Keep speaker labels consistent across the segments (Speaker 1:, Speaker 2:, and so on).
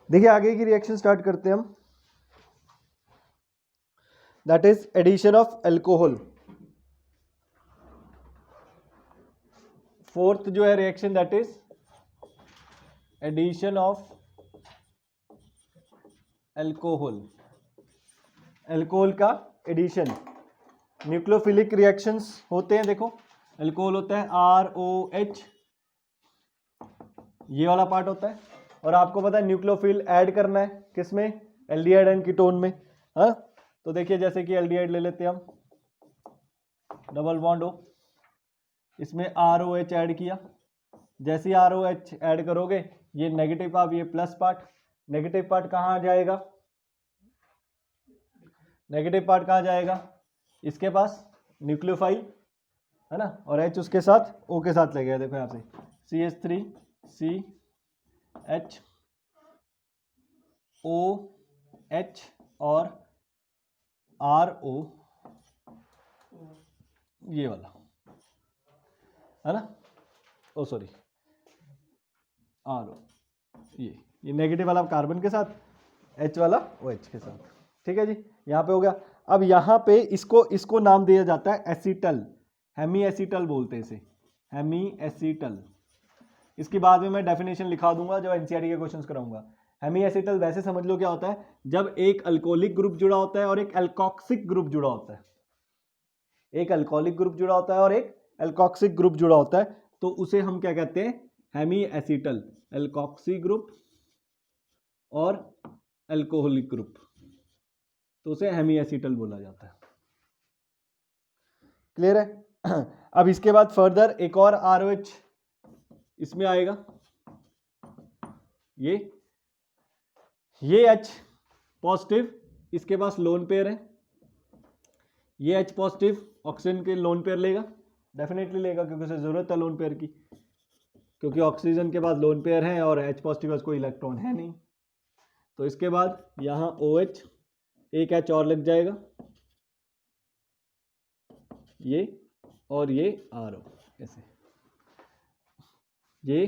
Speaker 1: देखिए आगे की रिएक्शन स्टार्ट करते हैं हम, that is addition of alcohol. Fourth जो है reaction that is addition of alcohol. Alcohol का एडिशन, न्यूक्लियोफिलिक रिएक्शंस होते हैं। देखो अल्कोहल होता है ROH, ये वाला पार्ट होता है, और आपको पता है न्यूक्लियोफिल ऐड करना है किसमें, एल्डिहाइड एंड कीटोन में। हाँ तो देखिए जैसे कि एल्डिहाइड ले लेते हैं हम, डबल बॉन्ड हो, इसमें ROH ऐड किया। जैसे ही ROH ऐड करोगे ये नेगेटिव पार्ट, ये प्लस पार्ट, नेगेटिव पार्ट कहाँ आ जाएगा, नेगेटिव पार्ट कहाँ जाएगा, इसके पास न्यूक्लियोफाइल है ना, और H उसके साथ O के साथ लगेगा। देखो यहाँ से CH3CH OH और RO, ये वाला है ना, ओ सॉरी RO, ये नेगेटिव वाला कार्बन के साथ, H वाला OH के साथ। ठीक है जी, यहाँ पे हो गया। अब यहाँ पे इसको नाम दिया जाता है एसीटल, हेमी एसीटल बोलते हैं इसे, हेमी एसीटल। इसकी बाद में मैं डेफिनेशन लिखा दूंगा जब एनसीईआरटी के क्वेश्चंस कराऊंगा। हेमी एसीटल वैसे समझ लो क्या होता है, जब एक अल्कोहलिक ग्रुप जुड़ा होता है और एक एल्कोक्सिक ग्रुप जुड़ा होता है, एक अल्कोहलिक ग्रुप जुड़ा होता है और एक एल्कोक्सिक ग्रुप जुड़ा होता है, तो उसे हम क्या कहते हैं, हेमी एसीटल, एल्कोक्सी ग्रुप और अल्कोहलिक ग्रुप, तो उसे हेमी एसीटल बोला जाता है। क्लियर है। अब इसके बाद फर्दर एक और ROH इसमें आएगा, ये H पॉजिटिव, इसके पास लोन पेयर है, ये H पॉजिटिव ऑक्सीजन के लोन पेयर लेगा, डेफिनेटली लेगा क्योंकि उसे जरूरत है लोन पेयर की, क्योंकि ऑक्सीजन के पास लोन पेयर है और H पॉजिटिव पास कोई इलेक्ट्रॉन है नहीं। तो इसके बाद यहाँ OH, एक H और लग जाएगा, ये और ये RO, ऐसे ये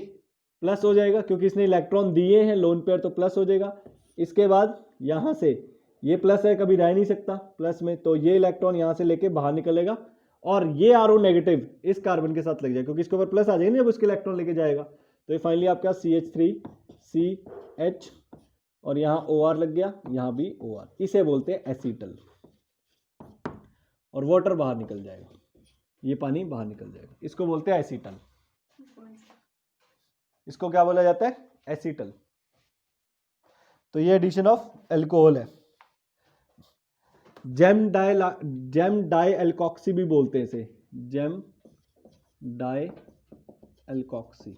Speaker 1: प्लस हो जाएगा क्योंकि इसने इलेक्ट्रॉन दिए हैं लोन पेयर, तो प्लस हो जाएगा। इसके बाद यहाँ से ये प्लस है, कभी रह नहीं सकता प्लस में, तो ये इलेक्ट्रॉन यहाँ से लेके बाहर निकलेगा और ये RO नेगेटिव इस कार्बन के साथ लग जाएगा क्योंकि इसके ऊपर प्लस आ जाएगा ना जब उसके इलेक्ट्रॉन लेके जाएगा। तो ये फाइनली आपका CH3CH और यहाँ OR लग गया, यहाँ भी OR, इसे बोलते हैं एसीटल, और वाटर बाहर निकल जाएगा, ये पानी बाहर निकल जाएगा, इसको बोलते हैं एसीटल। इसको क्या बोला जाता है, एसीटल। तो ये एडिशन ऑफ अल्कोहल है। जेम डाई एल्कोक्सी भी बोलते हैं इसे, जेम डाई एल्कोक्सी।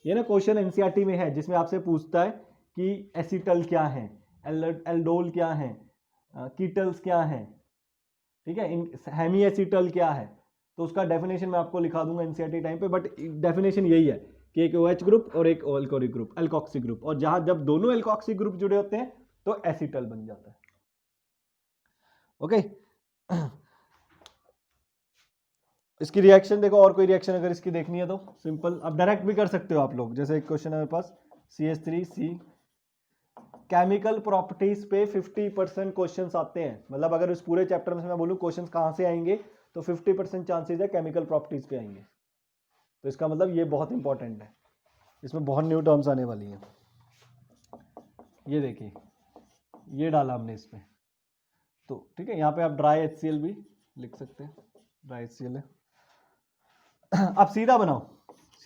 Speaker 1: ये ना क्वेश्चन एनसीईआरटी में है जिसमें आपसे पूछता है कि एसीटल क्या है, एल्डोल क्या है, कीटल्स क्या है, ठीक है, हेमी एसीटल क्या है, तो उसका डेफिनेशन मैं आपको लिखा दूंगा एनसीईआरटी टाइम पे, बट डेफिनेशन यही है कि एक OH ग्रुप और एक अल्कोहलिक ग्रुप, एल्कोक्सी ग्रुप, और जहां जब दोनों एल्कोक्सी ग्रुप जुड़े होते हैं तो एसीटल बन जाता है। ओके इसकी रिएक्शन देखो, और कोई रिएक्शन अगर इसकी देखनी है तो सिंपल, अब डायरेक्ट भी कर सकते हो आप लोग। जैसे एक क्वेश्चन है मेरे पास, CH3C, केमिकल प्रॉपर्टीज पे 50% क्वेश्चंस आते हैं, मतलब अगर इस पूरे चैप्टर में से मैं बोलूं क्वेश्चंस कहां से आएंगे तो 50% चांसेस है केमिकल प्रॉपर्टीज पे आएंगे। तो इसका मतलब ये बहुत इंपॉर्टेंट है, इसमें बहुत न्यू टर्म्स आने वाली हैं। ये देखिए ये डाला हमने इसमें, तो ठीक है, यहाँ पे आप ड्राई HCl भी लिख सकते हैं, ड्राई HCl है। अब सीधा बनाओ,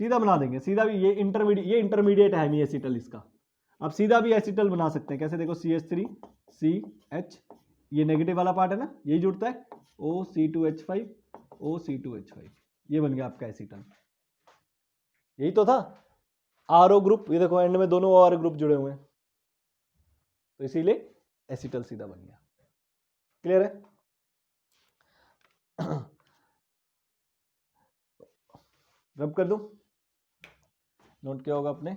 Speaker 1: सीधा बना देंगे, सीधा भी ये इंटरमीडिएट है हेमी एसीटल इसका, अब सीधा भी एसीटल बना सकते हैं। कैसे, देखो CH3CH, ये नेगेटिव वाला पार्ट है ना, यही जुड़ता है, OC2H5 OC2H5, ये बन गया आपका एसीटल। यही तो था RO ग्रुप, ये देखो एंड में दोनों OR ग्रुप जुड़े हुए हैं, तो इसीलिए एसीटल सीधा बन गया। क्लियर है। रब कर दूं, नोट किया होगा आपने।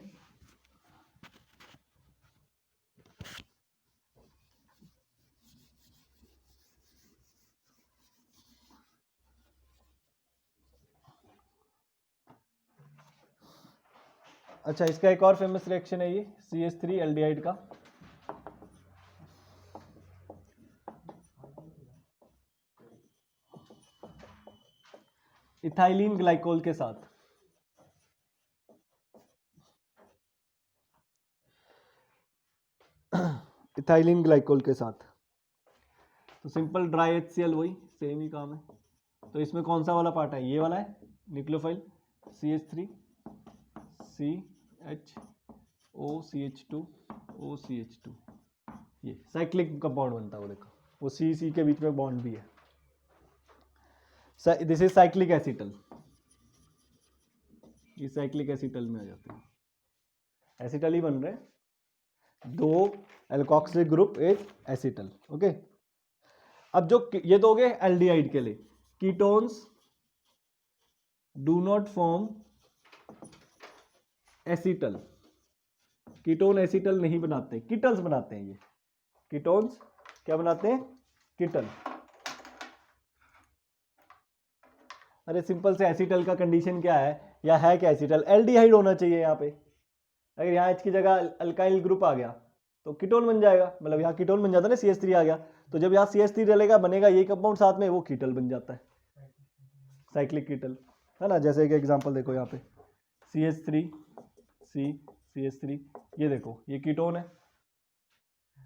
Speaker 1: अच्छा, इसका एक और फेमस रिएक्शन है ये CH3 एल्डिहाइड का। इथाइलिन ग्लाइकोल के साथ। इथाइलिन ग्लाइकोल के साथ तो सिंपल ड्राई HCl, वही सेम ही काम है। तो इसमें कौन सा वाला पार्ट है? ये वाला है न्यूक्लियोफाइल CH3 CHO CH2 ये साइक्लिक कंपाउंड बनता है वो, देखो वो C के बीच में बॉन्ड भी है। दिस इज साइक्लिक एसिटल, ये साइक्लिक एसिटल में आ जाते हैं, एसिटल ही बन रहे हैं, 2 एल्कोक्सिलिक ग्रुप एक एसिटल। ओके, अब जो ये तो हो गए एल्डिहाइड के लिए। Ketones do not form acetal, ketone acetal नहीं बनाते, कीटल्स बनाते हैं। ये कीटोन्स क्या बनाते हैं? कीटल। अरे सिंपल से एसिटल का कंडीशन क्या है, या है क्या एसिटल? एल्डिहाइड होना चाहिए यहाँ पे। अगर यहाँ H की जगह अल्काइल ग्रुप आ गया तो कीटोन बन जाएगा, मतलब यहाँ कीटोन बन जाता है ना, CH3 आ गया, तो जब यहाँ CH3 डलेगा बनेगा ये कंपाउंड साथ में, वो कीटल बन जाता है, साइक्लिक कीटल, है ना। जैसे एक एग्जांपल देखो यहाँ पे CH3 CH3, ये देखो ये कीटोन है।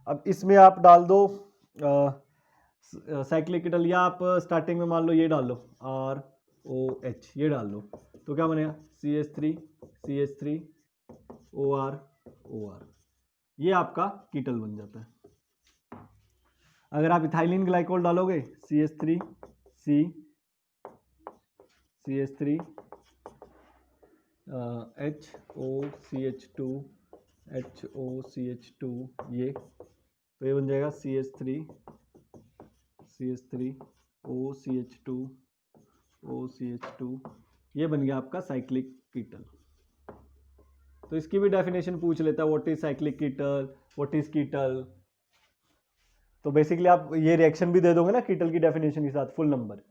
Speaker 1: अब इसमें आप डाल दो साइक्लिक कीटल, या आप स्टार्टिंग में मान लो ये डाल लो ROH, ये डाल दो तो क्या बनेगा? CH3 OR, ये आपका कीटल बन जाता है। अगर आप इथाइलिन ग्लाइकोल डालोगे CH3 HOCH2 ये, तो ये बन जाएगा CH3 OCH2, ये बन गया आपका साइक्लिक कीटल। तो इसकी भी डेफिनेशन पूछ लेता है, what is cyclic ketal, what is ketal. तो बेसिकली आप ये रिएक्शन भी दे दोगे ना कीटल की डेफिनेशन के साथ, फुल नंबर।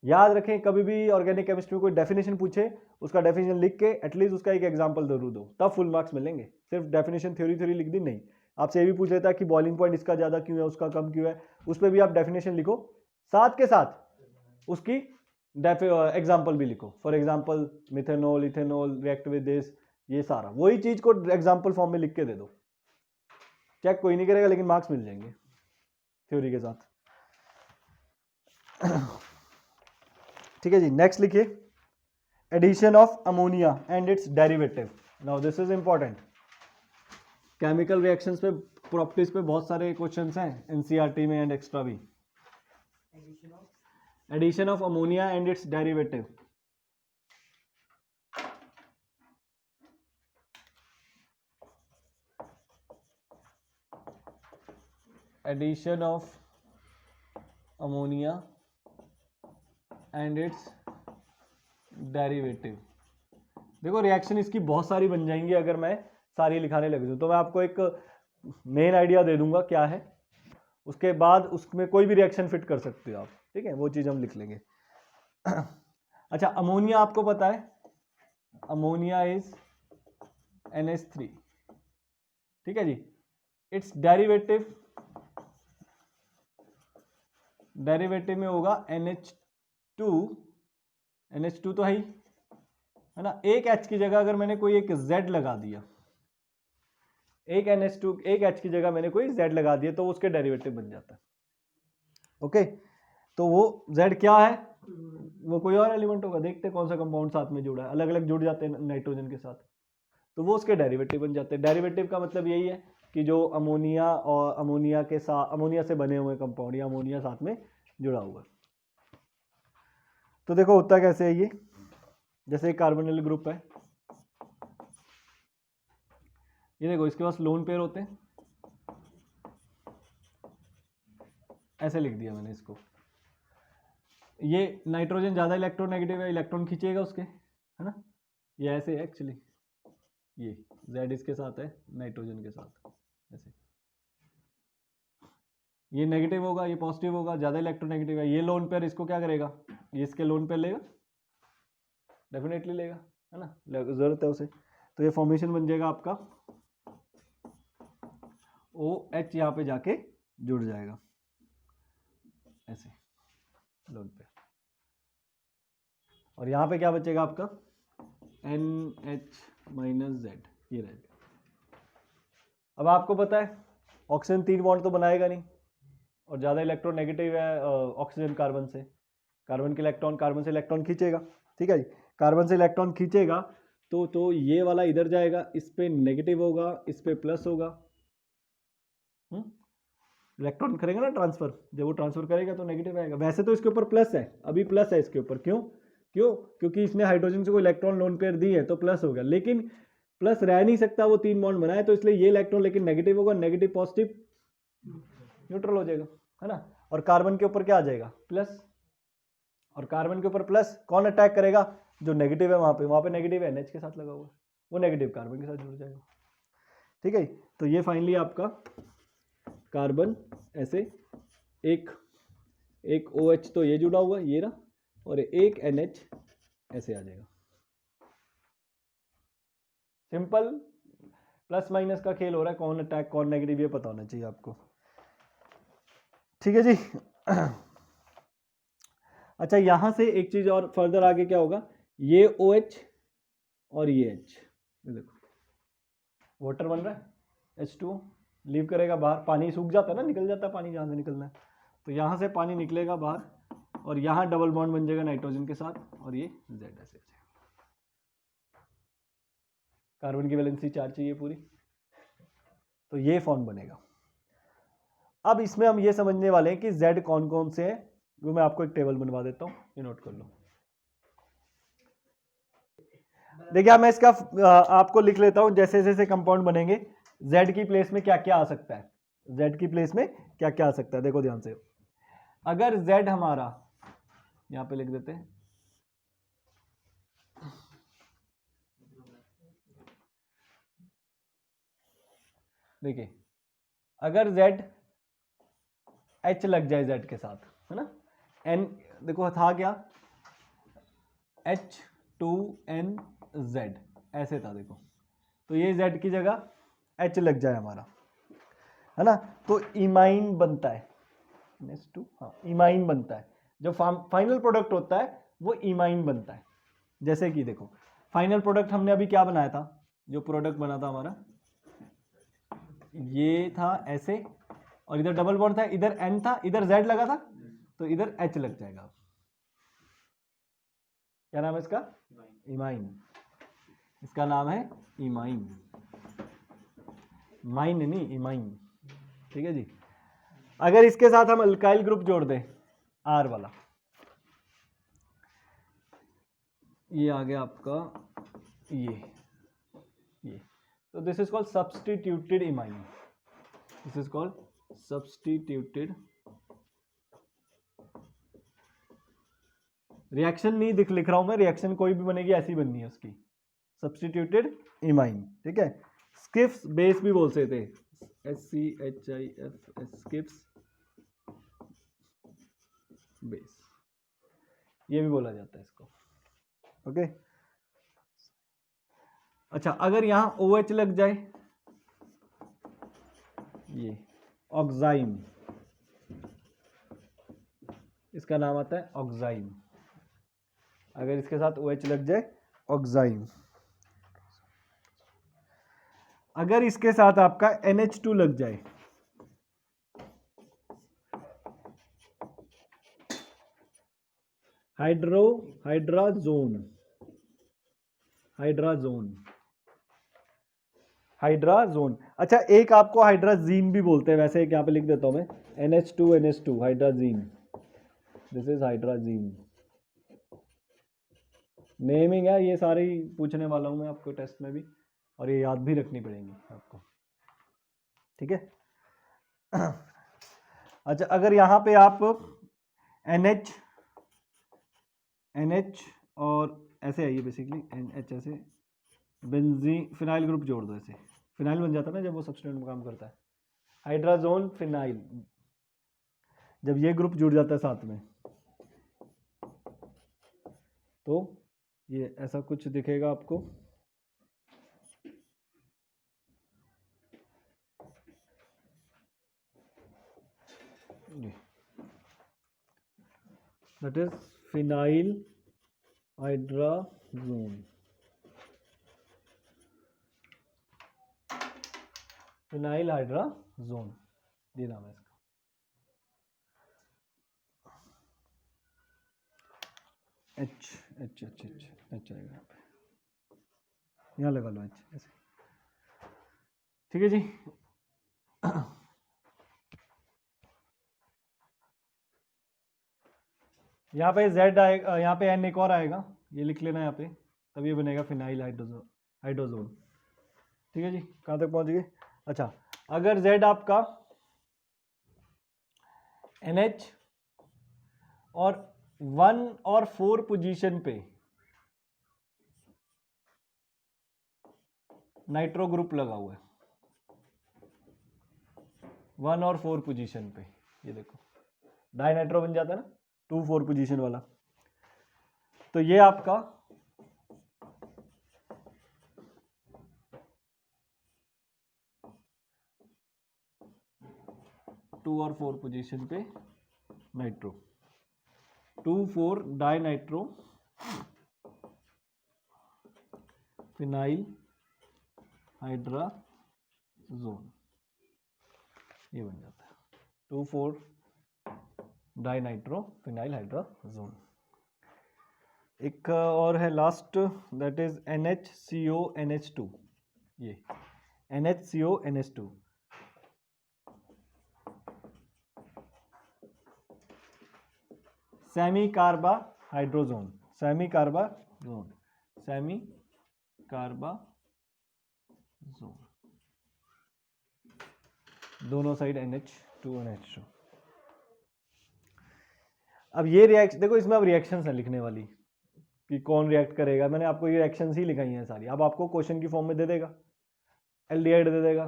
Speaker 1: याद रखें, कभी भी ऑर्गेनिक केमिस्ट्री में कोई डेफिनेशन पूछे, उसका डेफिनेशन लिख के एटलीस्ट उसका एक एग्जांपल जरूर दो, तब फुल मार्क्स मिलेंगे। सिर्फ डेफिनेशन थ्योरी लिख दी नहीं। आपसे ये भी पूछ लेता है कि बॉइलिंग पॉइंट इसका ज़्यादा क्यों है, उसका कम क्यों है, उस पर भी आप डेफिनेशन लिखो, साथ के साथ उसकी एग्जाम्पल भी लिखो। For example methanol, ethanol react with this, ये सारा वही चीज़ को एग्जाम्पल फॉर्म में लिख के दे दो। चेक कोई नहीं करेगा, लेकिन मार्क्स मिल जाएंगे थ्योरी के साथ। ठीक है जी, नेक्स्ट लिखिए addition of ammonia and its derivative. Now this is important, chemical reactions पे, प्रॉपर्टीज पे बहुत सारे क्वेश्चंस हैं एनसीईआरटी में एंड एक्स्ट्रा भी। Addition of ammonia and its derivative. Addition of ammonia and its derivative. देखो रिएक्शन इसकी बहुत सारी बन जाएंगी अगर मैं सारी लिखाने लग जाऊं, तो मैं आपको एक मेन आइडिया दे दूंगा क्या है, उसके बाद उसमें कोई भी रिएक्शन फिट कर सकते हो आप, ठीक है, वो चीज़ हम लिख लेंगे। अच्छा, अमोनिया आपको पता है, अमोनिया इज NH3, ठीक है जी। इट्स डेरिवेटिव में होगा NH2 तो है ना। एक H की जगह अगर मैंने कोई एक Z लगा दिया, एक NH2 एक H की जगह मैंने कोई Z लगा दिया, तो उसके डेरिवेटिव बन जाता है। ओके, तो वो Z क्या है, वो कोई और एलिमेंट होगा, देखते हैं कौन सा कंपाउंड साथ में जुड़ा है, अलग अलग जुड़ जाते हैं नाइट्रोजन के साथ, तो वो उसके डेरिवेटिव बन जाते हैं। डेरिवेटिव का मतलब यही है कि जो अमोनिया और अमोनिया के साथ, अमोनिया से बने हुए कंपाउंड या अमोनिया साथ में जुड़ा हुआ। तो देखो होता कैसे है ये, जैसे कार्बोनिल ग्रुप है, ये देखो इसके पास लोन पेयर होते हैं, ऐसे लिख दिया मैंने इसको। ये नाइट्रोजन ज़्यादा इलेक्ट्रोनेगेटिव है, इलेक्ट्रॉन खींचेगा उसके, है ना, ये ऐसे है एक्चुअली, ये Z इसके साथ है नाइट्रोजन के साथ, ऐसे ये नेगेटिव होगा, ये पॉजिटिव होगा, ज़्यादा इलेक्ट्रोनेगेटिव है, ये लोन पेयर इसको क्या करेगा, ये इसके लोन पेयर लेगा, डेफिनेटली लेगा, है ना, ज़रूरत है उसे। तो ये फॉर्मेशन बन जाएगा आपका OH, यहाँ पे जाके जुड़ जाएगा ऐसे लोन पे, और यहाँ पे क्या बचेगा आपका NH - Z, ये रहेगा। अब आपको पता है ऑक्सीजन 3 बॉन्ड तो बनाएगा नहीं, और ज़्यादा इलेक्ट्रोनेगेटिव है ऑक्सीजन कार्बन से, कार्बन के इलेक्ट्रॉन कार्बन से इलेक्ट्रॉन खींचेगा, ठीक है जी, कार्बन से इलेक्ट्रॉन खींचेगा तो ये वाला इधर जाएगा, इस पे नेगेटिव होगा, इस पे प्लस होगा। इलेक्ट्रॉन करेगा ना ट्रांसफर, जब वो ट्रांसफर करेगा तो नेगेटिव आएगा। वैसे तो इसके ऊपर प्लस है, अभी प्लस है इसके ऊपर, क्योंकि इसने हाइड्रोजन से कोई इलेक्ट्रॉन लोन पेयर दी है तो प्लस हो गया, लेकिन प्लस रह नहीं सकता, वो 3 बॉन्ड बनाए, तो इसलिए ये इलेक्ट्रॉन लेकिन नेगेटिव होगा, नेगेटिव पॉजिटिव न्यूट्रल हो जाएगा, है ना। और कार्बन के ऊपर क्या आ जाएगा प्लस, और कार्बन के ऊपर प्लस कौन अटैक करेगा, जो नेगेटिव है वहां पे नेगेटिव है NH के साथ लगा हुआ, वो नेगेटिव कार्बन के साथ जुड़ जाएगा, ठीक है। तो ये फाइनली आपका कार्बन ऐसे एक OH तो ये जुड़ा हुआ ये रहा, और एक NH ऐसे आ जाएगा। सिंपल प्लस माइनस का खेल हो रहा है, कौन अटैक कौन नेगेटिव ये पता होना चाहिए आपको, ठीक है जी। अच्छा, यहां से एक चीज और फर्दर आगे क्या होगा, ये OH और ये H, देखो वाटर बन रहा है, H2O लीव करेगा बाहर, पानी सूख जाता है ना, निकल जाता है पानी जहां से निकलना है, तो यहां से पानी निकलेगा बाहर, और यहां डबल बॉन्ड बन जाएगा नाइट्रोजन के साथ, और ये Z ऐसे कार्बन की वैलेंसी 4 चाहिए पूरी, तो ये फॉर्म बनेगा। अब इसमें हम ये समझने वाले हैं कि Z कौन कौन से हैं, वो मैं आपको एक टेबल बनवा देता हूं, ये नोट कर लो। देखिए मैं इसका आपको लिख लेता हूं, जैसे जैसे कंपाउंड बनेंगे Z की प्लेस में क्या क्या आ सकता है, Z की प्लेस में क्या क्या आ सकता है, देखो ध्यान से। अगर Z हमारा यहां पे लिख देते हैं, देखिए अगर Z H लग जाए Z के साथ, है ना, N देखो था क्या H2NZ ऐसे था, देखो तो ये Z की जगह H लग जाए हमारा, है ना, तो इमाइन बनता है, NH2, हाँ इमाइन बनता है, जो फाइनल प्रोडक्ट होता है वो इमाइन बनता है। जैसे कि देखो फाइनल प्रोडक्ट हमने अभी क्या बनाया था, जो प्रोडक्ट बना था हमारा ये था ऐसे, और इधर डबल बॉन्ड था, इधर N था, इधर Z लगा था, तो इधर H लग जाएगा। क्या नाम है इसका, इमाइन, इसका नाम है इमाइन, माइन नहीं इमाइन, ठीक है जी। अगर इसके साथ हम अल्काइल ग्रुप जोड़ दें R वाला, ये आ गया आपका ये तो this is called substituted imine, this is called substituted, reaction नहीं लिख रहा हूं मैं, रिएक्शन कोई भी बनेगी ऐसी बननी है उसकी, सब्स्टिट्यूटेड इमाइन, ठीक है। स्किप्स बेस भी बोल सकते थे, SCHIFS स्किप्स बेस, ये भी बोला जाता है इसको, ओके। अच्छा अगर यहां OH लग जाए, ये ऑक्साइम, इसका नाम आता है ऑक्साइम, अगर इसके साथ OH लग जाए ऑक्साइम। अगर इसके साथ आपका NH2 लग जाए, हाइड्राजोन, हाइड्राजोन। अच्छा एक आपको हाइड्राजीन भी बोलते हैं, वैसे एक यहाँ पे लिख देता हूं मैं, NH2 hydrazine, this is hydrazine, naming है, ये सारी पूछने वाला हूं मैं आपको टेस्ट में भी, और ये याद भी रखनी पड़ेंगी आपको, ठीक है। अच्छा अगर यहाँ पे आप NH और ऐसे आइए बेसिकली NH ऐसे बेंजीन फिनाइल ग्रुप जोड़ दो, ऐसे फिनाइल बन जाता है ना जब वो सब्सटेंट में काम करता है, हाइड्राजोन फिनाइल, जब ये ग्रुप जुड़ जाता है साथ में तो ये ऐसा कुछ दिखेगा आपको, ये that is phenyl hydrazone. Phenyl hydrazone ये नाम है इसका। H H H H H आएगा यहाँ पे, यहाँ लगा लो एच ऐसे, ठीक है जी। यहाँ पे Z आएगा, यहाँ पे N एक और आएगा, ये लिख लेना यहाँ पे, तब ये बनेगा फिनाइल हाइड्रोजोन। ठीक है जी, कहाँ तक पहुँच गए? अच्छा, अगर Z आपका NH और 1 और 4 पोजीशन पे नाइट्रो ग्रुप लगा हुआ है, 1 और 4 पोजीशन पे, ये देखो डाई नाइट्रो बन जाता है ना 2-4 पोजीशन वाला। तो ये आपका टू और 4 पोजीशन पे nitro, 2,4 di nitro phenyl hydrazone, ये बन जाता है 2,4 डाई नाइट्रो फिनाइल हाइड्राजोन। एक और है लास्ट, दैट इज NHCONH2, ये NHCONH2, semi carba hydrazone, semi carbazone, semi carbazone, दोनों साइड NH2 NH2। अब ये रिएक्शन देखो, इसमें अब रिएक्शंस हैं लिखने वाली कि कौन रिएक्ट करेगा। मैंने आपको ये रिएक्शंस ही लिखाई हैं सारी। अब आपको क्वेश्चन की फॉर्म में दे देगा, एल्डिहाइड दे देगा,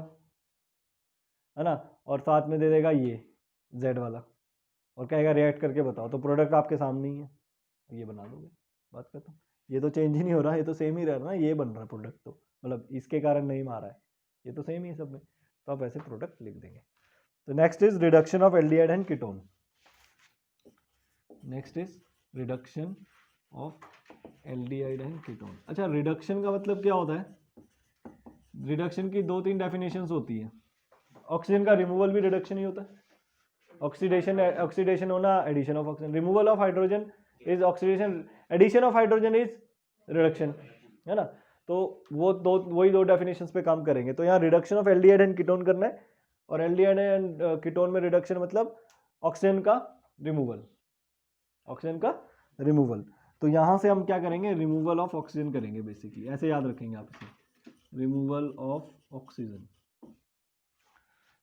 Speaker 1: है ना, और साथ में दे देगा ये Z वाला, और कहेगा रिएक्ट करके बताओ, तो प्रोडक्ट आपके सामने ही है, ये बना दोगे, बात करता हूँ। ये तो चेंज ही नहीं हो रहा, ये तो सेम ही रह रहा है ना, ये बन रहा है प्रोडक्ट, तो मतलब इसके कारण नहीं मारा है, ये तो सेम ही है सब में, तो आप ऐसे प्रोडक्ट लिख देंगे। तो next is reduction of aldehyde and ketone. Next is reduction of aldehyde and ketone. अच्छा, रिडक्शन का मतलब क्या होता है? रिडक्शन की 2-3 डेफिनेशंस होती है। ऑक्सीजन का रिमूवल भी रिडक्शन ही होता है, ऑक्सीडेशन होना, addition of oxygen. Removal of hydrogen is oxidation, addition of hydrogen is reduction, है ना। तो वो वही दो डेफिनेशंस पे काम करेंगे। तो यहाँ reduction of aldehyde and ketone करना है, और एल्डिहाइड एंड कीटोन में रिडक्शन मतलब ऑक्सीजन का रिमूवल, ऑक्सीजन का रिमूवल। तो यहाँ से हम क्या करेंगे? रिमूवल ऑफ ऑक्सीजन करेंगे बेसिकली, ऐसे याद रखेंगे आप इसे, रिमूवल ऑफ ऑक्सीजन।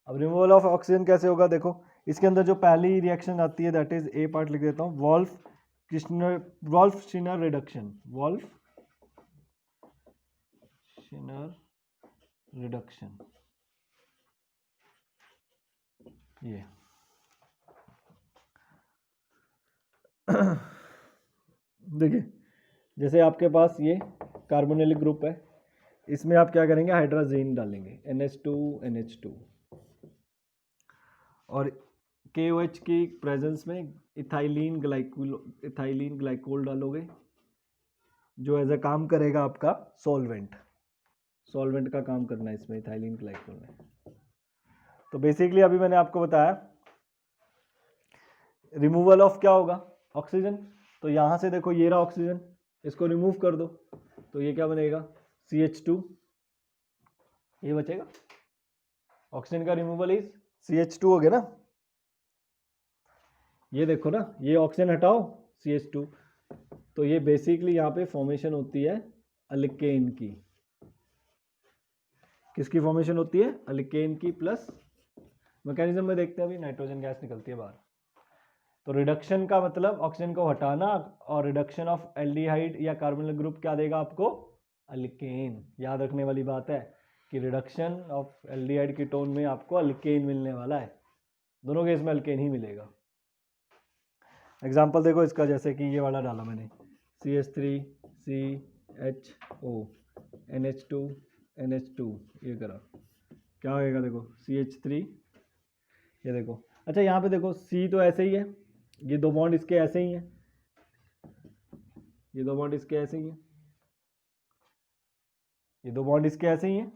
Speaker 1: अब रिमूवल ऑफ ऑक्सीजन कैसे होगा? देखो, इसके अंदर जो पहली रिएक्शन आती है दैट इज ए पार्ट लिख देता हूँ, वोल्फ-श्रिनर रिडक्शन, वोल्फ-श्रिनर रिडक्शन। ये देखिए, जैसे आपके पास ये कार्बोनिलिक ग्रुप है, इसमें आप क्या करेंगे? हाइड्रोजन डालेंगे, NH2 NH2, और KOH की प्रेजेंस में इथाइलिन ग्लाइकोल डालोगे, जो एज अ काम करेगा आपका सॉल्वेंट का काम करना है इसमें इथाइलिन ग्लाइकोल में। तो बेसिकली अभी मैंने आपको बताया रिमूवल ऑफ क्या होगा? ऑक्सीजन। तो यहां से देखो, ये रहा ऑक्सीजन, इसको रिमूव कर दो, तो ये क्या बनेगा? CH2, ये बचेगा। ऑक्सीजन का रिमूवल इज CH2 हो गया ना। ये देखो ना, ये ऑक्सीजन हटाओ, CH2, तो ये बेसिकली यहाँ पे फॉर्मेशन होती है अल्केन की। किसकी फॉर्मेशन होती है? अल्केन की। प्लस मैकेनिज्म में देखते हैं, अभी नाइट्रोजन गैस निकलती है बाहर। तो रिडक्शन का मतलब ऑक्सीजन को हटाना, और रिडक्शन ऑफ एल्डिहाइड या कार्बोनिल ग्रुप क्या देगा आपको? अल्केन। याद रखने वाली बात है कि रिडक्शन ऑफ एल्डिहाइड कीटोन में आपको अल्केन मिलने वाला है, दोनों केस में अल्केन ही मिलेगा। एग्जाम्पल देखो इसका, जैसे कि ये वाला डाला मैंने, CH3CHO NH2 NH2, ये करा, क्या होएगा? देखो CH3, ये देखो अच्छा यहाँ पे देखो C तो ऐसे ही है, ये दो बॉन्ड इसके ऐसे ही हैं, ये दो बॉन्ड इसके ऐसे ही हैं, ये दो बॉन्ड इसके ऐसे ही हैं।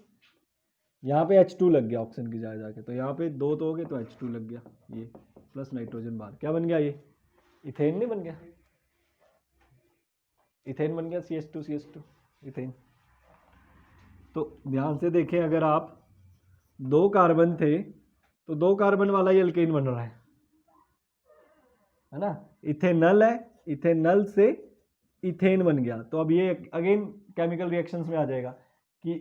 Speaker 1: यहाँ पे H2 लग गया ऑक्सीजन की जगह जाके, तो यहाँ पे दो तो हो गए तो H2 लग गया, ये प्लस नाइट्रोजन बाहर, क्या बन गया ये इथेन नहीं बन गया, इथेन बन गया CH2 इथेन। तो ध्यान से देखें, अगर आप दो कार्बन थे तो दो कार्बन वाला ही अल्केन बन रहा है ना, इथेनल है, इथेनल से इथेन बन गया। तो अब ये अगेन केमिकल रिएक्शंस में आ जाएगा कि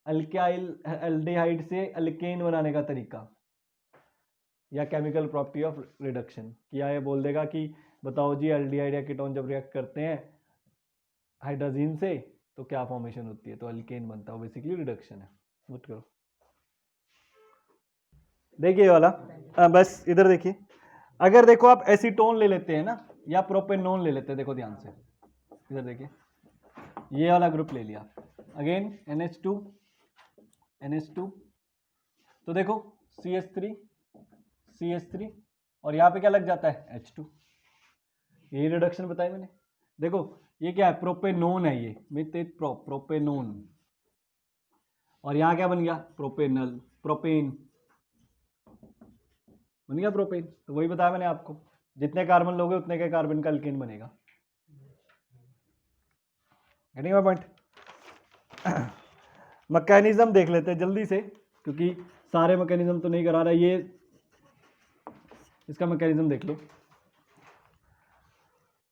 Speaker 1: अल्काइल एल्डिहाइड से अल्केन बनाने का तरीका या केमिकल प्रॉपर्टी ऑफ रिडक्शन किया है, बोल देगा कि बताओ जी एल्डिहाइड या कीटोन जब रिएक्ट करते हैं हाइड्रोजन से तो क्या फॉर्मेशन होती है, तो अल्केन बनता है, बेसिकली रिडक्शन है। नोट करो, देखिए वाला बस इधर देखिए, अगर देखो आप एसीटोन ले लेते हैं ना या प्रोपेनोन ले लेते हैं, देखो ध्यान से इधर देखिए, ये वाला ग्रुप ले लिया, अगेन NH2 तो देखो CH3 और यहाँ पे क्या लग जाता है H2, यही रिडक्शन बताई मैंने। देखो ये क्या है, प्रोपेनोन है ये, मिथ प्रोपेनोन, और यहाँ क्या बन गया प्रोपेन बन गया प्रोपेन। तो वही बताया मैंने आपको, जितने कार्बन लोगे उतने के कार्बन का अल्केन बनेगा। Getting my point. मैकेनिज्म देख लेते हैं जल्दी से, क्योंकि सारे मैकेनिज्म तो नहीं करा रहा, ये इसका मैकेनिज्म देख लो।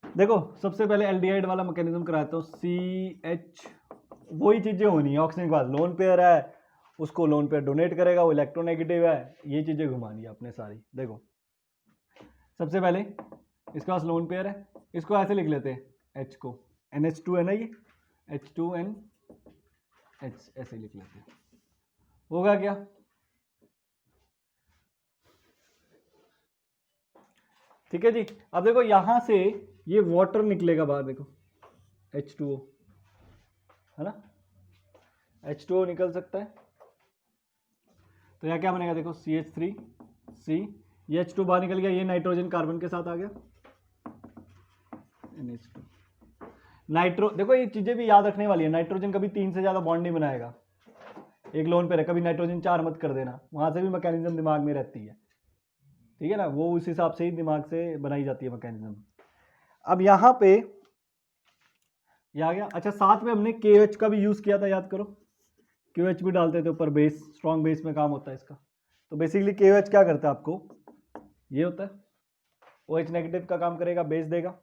Speaker 1: देखो सबसे पहले एल्डिहाइड वाला मैकेनिज्म कराता हूँ, CH वही चीजें होनी है, ऑक्सीजन के पास लोन पेयर है, उसको लोन पेयर डोनेट करेगा, वो इलेक्ट्रोनेगेटिव है, ये चीजें घुमानी है अपने सारी। देखो सबसे पहले इसके पास लोन पेयर है, इसको ऐसे लिख लेते हैं, H को NH2 है ना, ये H2NH ऐसे लिख लेते हैं, होगा क्या, ठीक है जी। अब देखो यहां से ये वाटर निकलेगा बाहर, देखो H2O है ना, H2O निकल सकता है, तो यहाँ क्या बनेगा, देखो CH3C, ये H2 बाहर निकल गया, ये नाइट्रोजन कार्बन के साथ आ गया, NH2 नाइट्रो। देखो ये चीजें भी याद रखने वाली है, नाइट्रोजन कभी 3 से ज्यादा बॉन्ड नहीं बनाएगा, एक लोन पे रहे, कभी नाइट्रोजन 4 मत कर देना, वहां से भी मैकेनिज्म दिमाग में रहती है, ठीक है ना, वो उस हिसाब से ही दिमाग से बनाई जाती है मैकेनिज्म। अब यहाँ पे ये आ गया। अच्छा साथ में हमने KOH का भी यूज किया था, याद करो, KOH भी डालते थे ऊपर, बेस स्ट्रॉन्ग बेस में काम होता है इसका। तो बेसिकली KOH क्या करता है आपको, ये होता है OH नेगेटिव का काम करेगा, बेस देगा।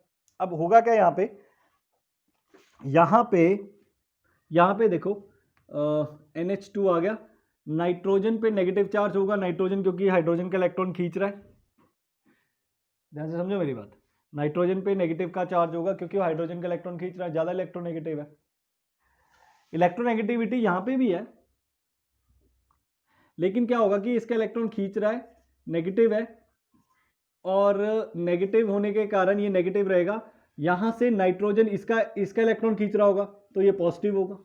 Speaker 1: अब होगा क्या यहाँ पे देखो NH2 आ गया, नाइट्रोजन पे नेगेटिव चार्ज होगा, नाइट्रोजन क्योंकि हाइड्रोजन का इलेक्ट्रॉन खींच रहा है, ध्यान से समझो मेरी बात, नाइट्रोजन पे नेगेटिव का चार्ज होगा क्योंकि वो हाइड्रोजन का इलेक्ट्रॉन खींच रहा है, ज्यादा इलेक्ट्रोनेगेटिव है। इलेक्ट्रोनेगेटिविटी यहां पे भी है, लेकिन क्या होगा कि इसका इलेक्ट्रॉन खींच रहा है, नेगेटिव है, और नेगेटिव होने के कारण ये नेगेटिव रहेगा, यहां से नाइट्रोजन इसका इलेक्ट्रॉन खींच रहा होगा तो ये पॉजिटिव होगा,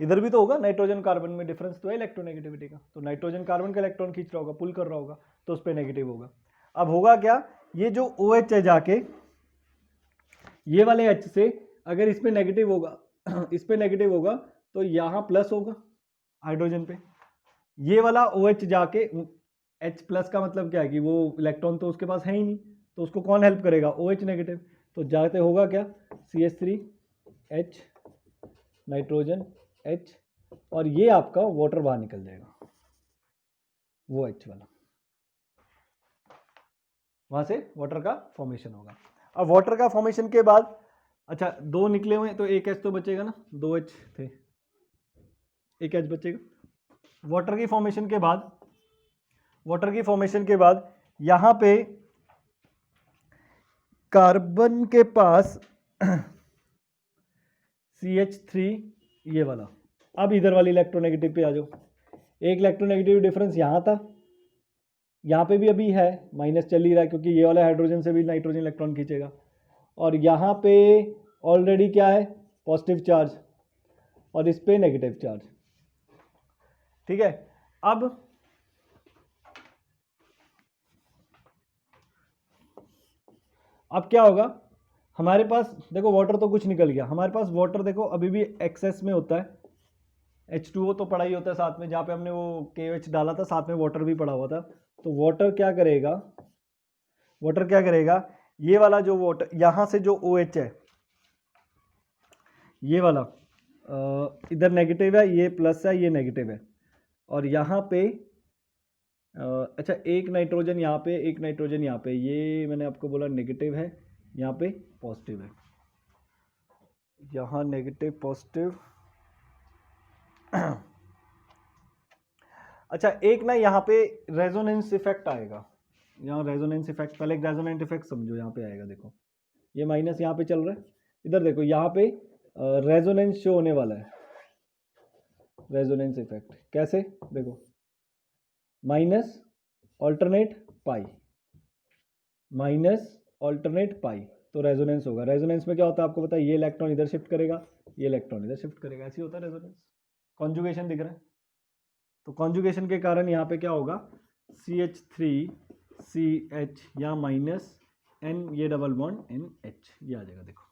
Speaker 1: इधर भी तो होगा, नाइट्रोजन कार्बन में डिफरेंस तो है इलेक्ट्रोनेगेटिविटी का, तो नाइट्रोजन कार्बन का इलेक्ट्रॉन खींच रहा होगा, पुल कर रहा होगा, तो उस पर नेगेटिव होगा। अब होगा क्या, ये जो OH है जाके ये वाले H से अगर इस पे नेगेटिव होगा इस पे नेगेटिव होगा तो यहाँ प्लस होगा हाइड्रोजन पे, ये वाला OH जाके H प्लस का मतलब क्या है कि वो इलेक्ट्रॉन तो उसके पास है ही नहीं, तो उसको कौन हेल्प करेगा, OH नेगेटिव, तो जाते होगा क्या CH3H नाइट्रोजन H, और ये आपका वाटर बाहर निकल जाएगा, वो H वाला, वहां से वाटर का फॉर्मेशन होगा। अब वाटर का फॉर्मेशन के बाद, अच्छा दो निकले हुए तो एक H तो बचेगा ना, 2H थे, एक H बचेगा। वाटर की फॉर्मेशन के बाद यहां पे कार्बन के पास CH3 ये वाला, अब इधर वाली इलेक्ट्रोनेगेटिव पे आ जाओ, एक इलेक्ट्रोनेगेटिव डिफरेंस यहां था, यहाँ पे भी अभी है, माइनस चल ही रहा है क्योंकि ये वाला हाइड्रोजन से भी नाइट्रोजन इलेक्ट्रॉन खींचेगा, और यहाँ पे ऑलरेडी क्या है पॉजिटिव चार्ज और इस पे नेगेटिव चार्ज, ठीक है। अब अब क्या होगा, हमारे पास देखो वाटर तो कुछ निकल गया, हमारे पास वाटर देखो अभी भी एक्सेस में होता है, H2O तो पड़ा ही होता है साथ में, जहाँ पे हमने वो KOH डाला था साथ में वाटर भी पड़ा हुआ था। तो वाटर क्या करेगा, वाटर क्या करेगा, ये वाला जो वाटर यहाँ से जो OH है, ये वाला इधर नेगेटिव है, ये प्लस है, ये नेगेटिव है, और यहाँ पे अच्छा एक नाइट्रोजन यहाँ पे, एक नाइट्रोजन यहाँ पे, ये मैंने आपको बोला नेगेटिव है, यहाँ पे पॉजिटिव है, यहाँ नेगेटिव पॉजिटिव। अच्छा एक ना यहाँ पे रेजोनेंस इफेक्ट आएगा, यहाँ रेजोनेंस इफेक्ट, पहले एक रेजोनेंट इफेक्ट समझो, यहाँ पे आएगा देखो, ये माइनस यहाँ पे चल रहा है, इधर देखो यहाँ पे रेजोनेंस शो होने वाला है, रेजोनेंस इफेक्ट कैसे देखो, माइनस ऑल्टरनेट पाई, माइनस ऑल्टरनेट पाई, तो रेजोनेंस होगा। रेजोनेंस में क्या होता है आपको पता है, ये इलेक्ट्रॉन इधर शिफ्ट करेगा, ये इलेक्ट्रॉन इधर शिफ्ट करेगा, ऐसे होता है रेजोनेंस। कॉन्जुगेशन दिख रहा है, तो कॉन्जुगेशन के कारण यहाँ पे क्या होगा, CH3CH या माइनस N, ये डबल बॉन्ड NH, ये आ जाएगा देखो,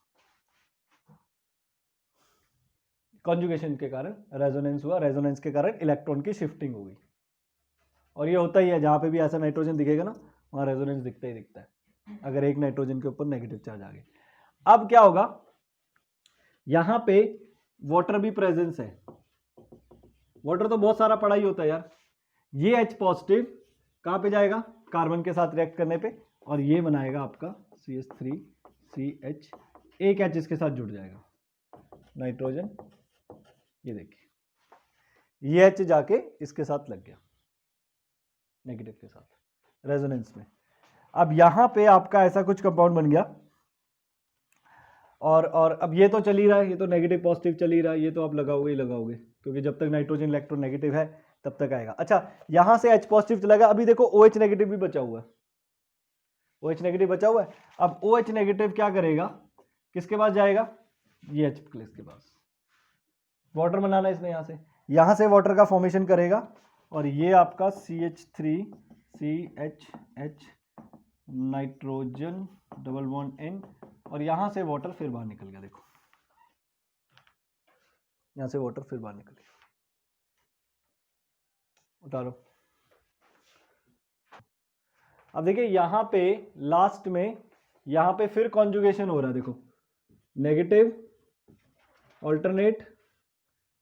Speaker 1: कॉन्जुगेशन के कारण रेजोनेंस हुआ, रेजोनेंस के कारण इलेक्ट्रॉन की शिफ्टिंग हो गई। और ये होता ही है, जहाँ पे भी ऐसा नाइट्रोजन दिखेगा ना वहाँ रेजोनेंस दिखता ही दिखता है, अगर एक नाइट्रोजन के ऊपर नेगेटिव चार्ज आ गए। अब क्या होगा, यहाँ पे वाटर भी प्रेजेंस है, वाटर तो बहुत सारा पड़ा ही होता है यार, ये H पॉजिटिव कहाँ पे जाएगा, कार्बन के साथ रिएक्ट करने पे, और ये बनाएगा आपका CH3CH, एक H इसके साथ जुड़ जाएगा नाइट्रोजन, ये देखिए ये H जाके इसके साथ लग गया नेगेटिव के साथ रेजोनेंस में। अब यहाँ पे आपका ऐसा कुछ कंपाउंड बन गया, और अब ये तो चल ही रहा है, ये तो नेगेटिव पॉजिटिव चल ही रहा है, ये तो आप लगाओगे ही लगाओगे, क्योंकि जब तक नाइट्रोजन इलेक्ट्रॉन नेगेटिव है तब तक आएगा। अच्छा यहाँ से H पॉजिटिव चला गया, अभी देखो OH नेगेटिव भी बचा हुआ है, OH नेगेटिव बचा हुआ है। अब OH नेगेटिव क्या करेगा, किसके पास जाएगा, ये H प्लस के पास, वाटर बनाना है इसने, यहाँ से वाटर का फॉर्मेशन करेगा, और ये आपका CH3CHH nitrogen double bond N, और यहाँ से वाटर फिर बाहर निकल गया, देखो यहाँ से वाटर फिर बाहर निकल गया, उतारो। अब देखिए यहाँ पे लास्ट में, यहाँ पे फिर कॉन्जुगेशन हो रहा है, देखो नेगेटिव ऑल्टरनेट,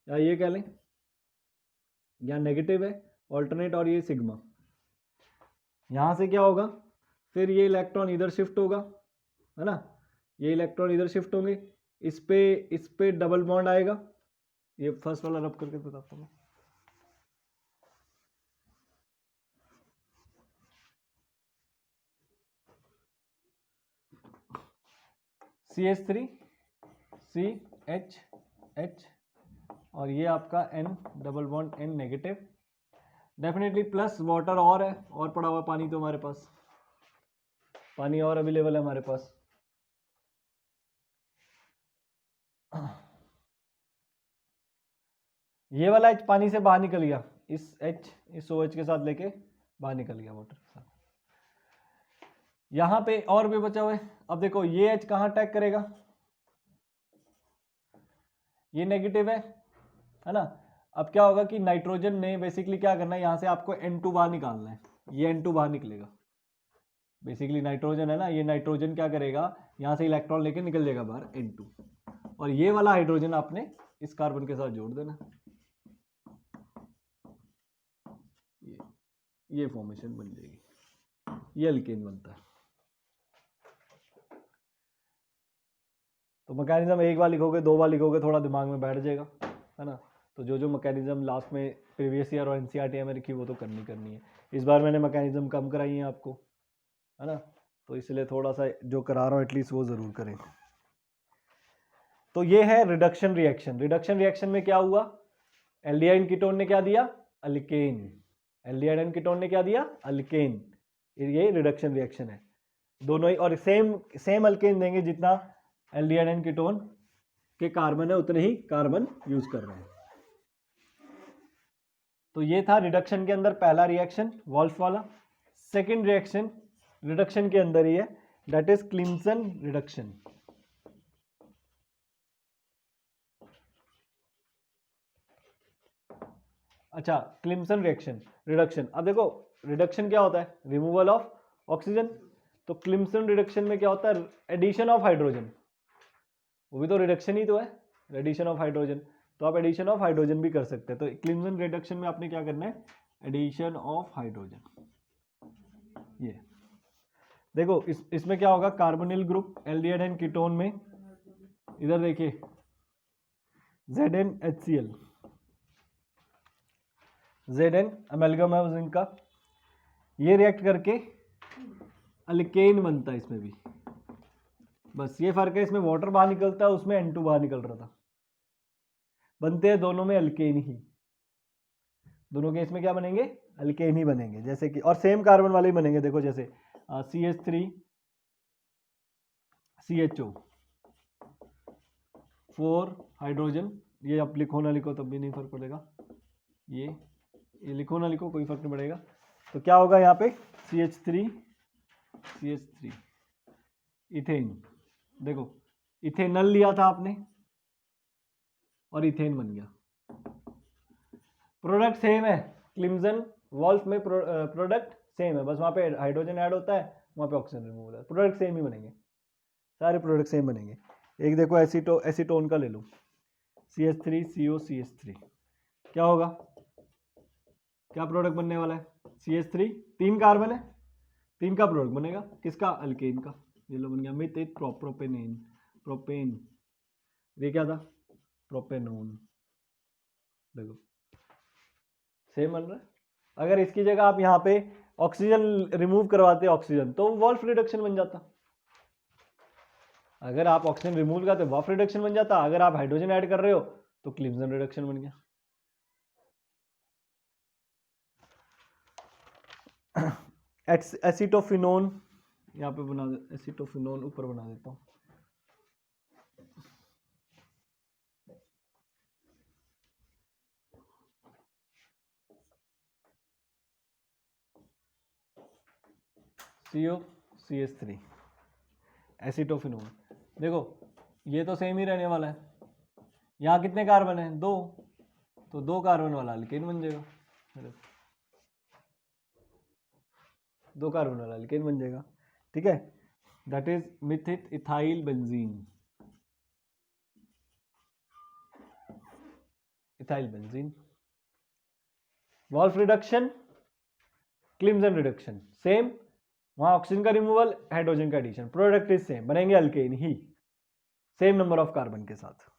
Speaker 1: या ये कह लें यहाँ नेगेटिव है ऑल्टरनेट, और ये सिग्मा, यहाँ से क्या होगा, फिर ये इलेक्ट्रॉन इधर शिफ्ट होगा, है ना, ये इलेक्ट्रॉन इधर शिफ्ट होंगे, इस पे डबल बॉन्ड आएगा, ये फर्स्ट वाला रब करके बताता हूँ, CH3CHH, और ये आपका N double bond N negative, definitely plus water और है, और पड़ा हुआ पानी, तो हमारे पास पानी और अवेलेबल है हमारे पास। ये वाला H पानी से बाहर निकल गया, इस H इस OH के साथ लेके बाहर निकल गया वाटर के साथ, यहाँ पे और भी बचा हुआ है। अब देखो ये H कहाँ अटैक करेगा, ये नेगेटिव है ना। अब क्या होगा कि नाइट्रोजन ने बेसिकली क्या करना है, यहाँ से आपको N2 बाहर निकालना है, ये N2 बाहर निकलेगा, बेसिकली नाइट्रोजन है ना, ये नाइट्रोजन क्या करेगा, यहाँ से इलेक्ट्रॉन लेके निकल जाएगा बाहर N2, और ये वाला हाइड्रोजन आपने इस कार्बन के साथ जोड़ देना, ये फॉर्मेशन बन जाएगी, ये अल्केन बनता है। तो मैकेनिज्म एक बार लिखोगे, दो बार लिखोगे, थोड़ा दिमाग में बैठ जाएगा, है ना। तो जो मैकेनिज्म लास्ट में प्रीवियस ईयर और एनसीईआरटी में लिखी वो तो करनी है। इस बार मैंने मैकेनिज्म कम कराई है आपको, है ना, तो इसलिए थोड़ा सा जो करा रहा हूँ एटलीस्ट वो ज़रूर करें। तो ये है रिडक्शन रिएक्शन। रिडक्शन रिएक्शन में क्या हुआ, एल्डिहाइड कीटोन ने क्या दिया, अल्केन, एल्डिहाइड कीटोन ने क्या दिया, अल्केन, ये रिडक्शन रिएक्शन है दोनों ही, और सेम अल्केन देंगे जितना एल्डिहाइड कीटोन के कार्बन है उतने ही कार्बन यूज कर रहे हैं। तो ये था रिडक्शन के अंदर पहला रिएक्शन वॉल्फ वाला। सेकंड रिएक्शन रिडक्शन के अंदर ही है, दैट इज क्लिम्सन रिडक्शन। अच्छा, क्लिम्सन रिएक्शन रिडक्शन। अब देखो रिडक्शन क्या होता है, रिमूवल ऑफ ऑक्सीजन। तो क्लिम्सन रिडक्शन में क्या होता है, एडिशन ऑफ हाइड्रोजन, वो भी तो रिडक्शन ही तो है, एडिशन ऑफ हाइड्रोजन। तो आप एडिशन ऑफ हाइड्रोजन भी कर सकते हैं। तो क्लिम्सन रिडक्शन में आपने क्या करना है, एडिशन ऑफ हाइड्रोजन। ये देखो इसमें क्या होगा, carbonyl group aldehyde and ketone में, इधर देखिए ZnHCl, Zn अमेल्गम है जिंक का, ये रिएक्ट करके अल्केन बनता है इसमें भी। बस ये फर्क है, इसमें वाटर बाहर निकलता है, उसमें N2 बाहर निकल रहा था। बनते हैं दोनों में अल्केन ही, दोनों के इसमें क्या बनेंगे, अल्केन ही बनेंगे। जैसे कि और सेम कार्बन वाले ही बनेंगे। देखो जैसे CH3 CHO 4 हाइड्रोजन, ये आप लिखो ना लिखो तब भी नहीं फर्क पड़ेगा, ये लिखो ना लिखो कोई फर्क नहीं पड़ेगा। तो क्या होगा यहाँ पे, CH3 इथेन। देखो इथेनल लिया था आपने और इथेन बन गया। प्रोडक्ट सेम है, क्लिम्सन वॉल्फ में प्रोडक्ट सेम है, बस वहाँ पे हाइड्रोजन ऐड होता है, वहाँ पे ऑक्सीजन रिमूव होता है। प्रोडक्ट सेम ही बनेंगे, सारे प्रोडक्ट सेम बनेंगे। एक देखो एसीटोन का ले लो, CH3COCH3, क्या होगा, क्या प्रोडक्ट बनने वाला है, CH3, 3 कार्बन है, 3 का प्रोडक्ट बनेगा, किसका, अल्केन का। ये लो बन गया मिथ प्रोपेनेन, प्रोपेन, ये क्या था, प्रोपेनोन। देखो सेम बन रहा है। अगर इसकी जगह आप यहाँ पे ऑक्सीजन रिमूव करवाते ऑक्सीजन, तो वॉल्फ रिडक्शन बन जाता। अगर आप ऑक्सीजन रिमूव करते वॉल्फ रिडक्शन बन जाता। अगर आप हाइड्रोजन ऐड कर रहे हो तो क्लिम्सन रिडक्शन बन गया। एसिटोफिनोन यहाँ पे बना दे, एसिटोफिनोन ऊपर बना देता हूँ। COCH3 acetophenone. देखो ये तो सेम ही रहने वाला है, यहाँ कितने कार्बन है, 2, तो 2 कार्बन वाला अल्केन बन जाएगा, 2 कार्बन वाला अल्केन बन जाएगा। ठीक है, that is methyl ethyl benzene, ethyl benzene. Wolff reduction, Clemmensen reduction same, वहां ऑक्सीजन का रिमूवल, हाइड्रोजन का एडिशन, प्रोडक्ट इज सेम, बनेंगे अल्केन ही, सेम नंबर ऑफ कार्बन के साथ।